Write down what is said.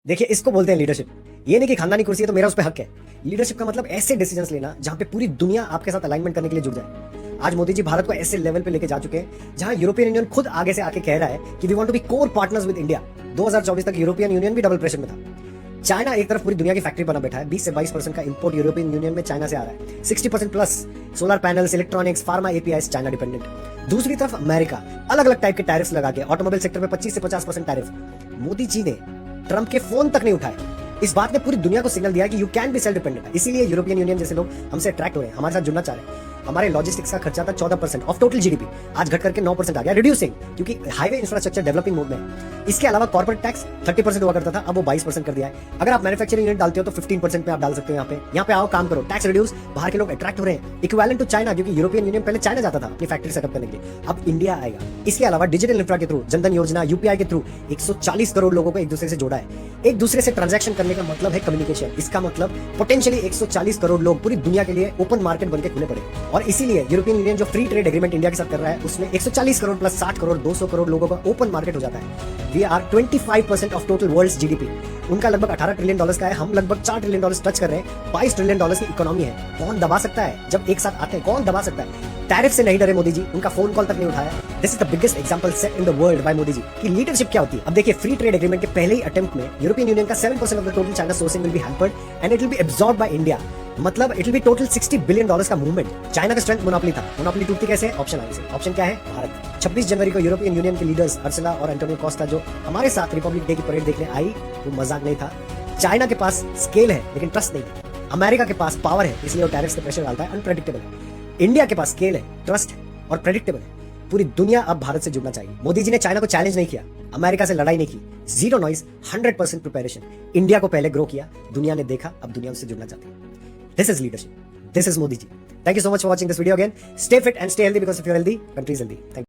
देखिए, इसको बोलते हैं लीडरशिप। ये नहीं कि खानदानी कुर्सी है तो मेरा उस पे हक है। लीडरशिप का मतलब ऐसे डिसीजंस लेना जहां पे पूरी दुनिया आपके साथ अलाइनमेंट करने के लिए जुट जाए। आज मोदी जी भारत को ऐसे लेवल पे लेके जा चुके हैं जहां यूरोपियन यूनियन खुद आगे से आके कह रहा है कि we want to be core partners with India. 2024 तक यूरोपियन यूनियन भी डबल प्रेशर में था। चाइना एक तरफ पूरी दुनिया की फैक्ट्री बना बैठा है। 20 से 22% का इंपोर्ट यूरोपियन यूनियन में चाइना से आ रहा है। 60% plus solar panels, electronics, pharma API China dependent. दूसरी तरफ अमेरिका अलग अलग टाइप के टैरिफ्स लगा के ऑटोमोबाइल सेक्टर में 25 से 50% टैरिफ। मोदी जी ने ट्रंप के फोन तक नहीं उठाए। इस बात ने पूरी दुनिया को सिग्नल दिया कि you can be self dependent. इसीलिए यूरोपियन यूनियन जैसे लोग हमसे अट्रैक्ट हो रहे हैं, हमारे साथ जुड़ना चाह रहे हैं। हमारे लॉजिस्टिक्स का खर्चा था 14% ऑफ टोटल जीडीपी, आज घट करके 9% आ गया, रिड्यूसिंग, क्योंकि हाईवे इंफ्रास्ट्रक्चर डेवलपिंग मोड में है। इसके अलावा कॉर्पोरेट टैक्स 30% हुआ करता था, अब वो 22% कर दिया है। अगर आप मैन्युफैक्चरिंग यूनिट डालते हो तो 15% पे आप डाल सकते हो। यहाँ पे आओ, काम करो, टैक्स रिड्यूस, बाहर के लोग अट्रैक्ट हो रहे हैं। इक्विवेलेंट टू चाइना, क्योंकि यूरोपियन यूनियन पहले चाइना जाता था अपनी फैक्ट्री सेटअप करने के लिए, अब इंडिया आएगा। इसके अलावा डिजिटल इंफ्रा के थ्रू, जनधन योजना, यूपीआई के थ्रू 140 करोड़ लोगों को एक दूसरे से जोड़ा है। एक दूसरे से ट्रांजैक्शन करने का मतलब है कम्युनिकेशन। इसका मतलब पोटेंशियली 140 करोड़ लोग पूरी दुनिया के लिए ओपन मार्केट बनके खुले पड़े। और इसीलिए यूरोपियन यूनियन जो फ्री ट्रेड एग्रीमेंट इंडिया के साथ कर रहा है, उसमें 140 करोड़ प्लस 60 करोड़ 200 करोड़ लोगों का ओपन मार्केट हो जाता है। We are 25% of total world's GDP. उनका लगभग 18 ट्रिलियन डॉलर्स का है, हम लगभग 4 ट्रिलियन डॉलर्स टच कर रहे हैं। 22 ट्रिलियन डॉलर्स की इकोनॉमी है। कौन दबा सकता है? जब एक साथ आते हैं कौन दबा सकता है? टैरिफ से नहीं डरे मोदी जी, उनका फोन कॉल तक नहीं उठाया। This is the biggest example set in the world by Modi ji कि लीडरशिप क्या होती है। अब देखिए, फ्री ट्रेड एग्रीमेंट के पहले ही अटेम्प्ट में यूरोपियन यूनियन का 7% of the total China sourcing will be hampered and it will be absorbed by India. मतलब it will be total 60 billion dollars का मूवमेंट। चाइना का स्ट्रेंथ मोनोपोली था, monopoly टूटती कैसे? ऑप्शन आने से। ऑप्शन क्या है? भारत। 26 जनवरी को यूरोपियन यूनियन के लीडर्स अर्सुला और एंटोनियो कोस्टा जो हमारे साथ रिपब्लिक डे की परेड देखने आई, वो मजाक नहीं था। चाइना के पास स्केल है लेकिन ट्रस्ट नहीं है। अमेरिका के पास पावर है, इसलिए वो टैरिफ्स पे प्रेशर डालता है, अनप्रेडिक्टेबल है। इंडिया के पास स्केल है, ट्रस्ट है और प्रेडिक्टेबल है। पूरी दुनिया अब भारत से जुड़ना चाहिए। मोदी जी ने चाइना को चैलेंज नहीं किया, अमेरिका से लड़ाई नहीं की। Zero noise, 100% preparation. इंडिया को पहले ग्रो किया, दुनिया ने देखा, अब दुनिया उससे जुड़ना चाहती है। This is leadership, this is Modi ji. Thank you so much for watching this video again. Stay fit and stay healthy, because if you're healthy, country is healthy. Thank you.